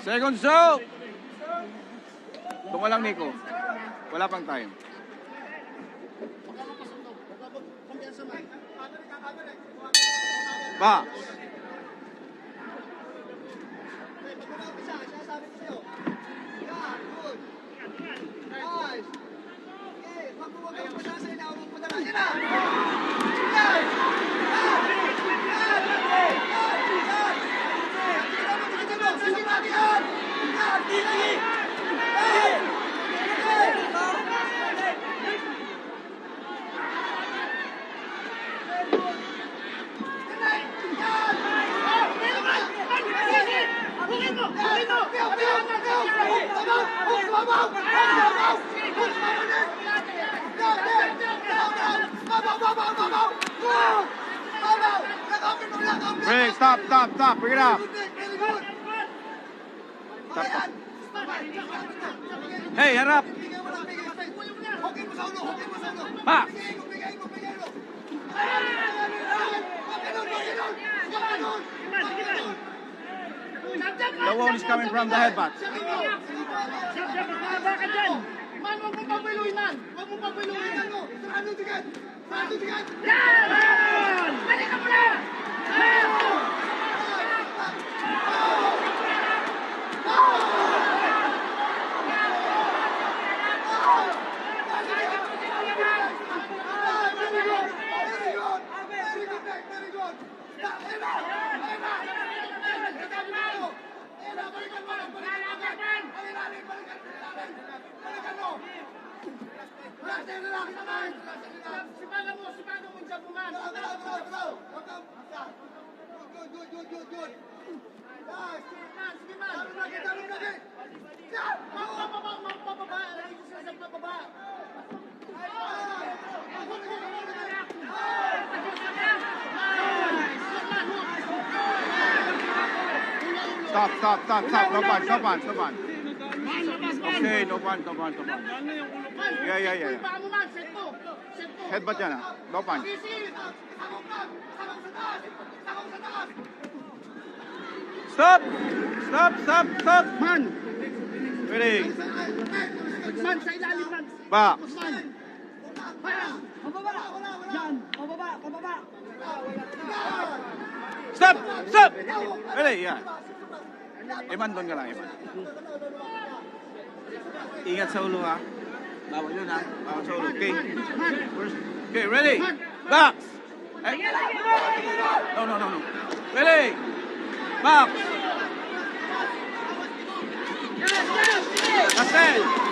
Second show! Doon ka lang, Nico. Wala pang time. Box. Break, stop. Bring it up. Stop. Hey, harap. Box. The wall is coming from the headbutt. Man, huwag mong papiluin, man! Huwag mong papiluin! Sarado tigan! Yan! Balik ka muna! Sipagan mo dyan mo, man! Good! Nice! Sige, man! Dami lagi! Mapababa! Mapababa! Stop. No punch. Okay, no punch. Yeah. Headbutt yan, no punch. Stop! Man! Ready? Man, sa ilalim, man! Box. Pababa! Stop! Ready? Yeah. Iman, doon ka lang, Iman. Ingat sa ulo, ha? Bawal yun, ha? Bawal sa ulo. Okay, ready? Box! No. Ready? Box! That's it!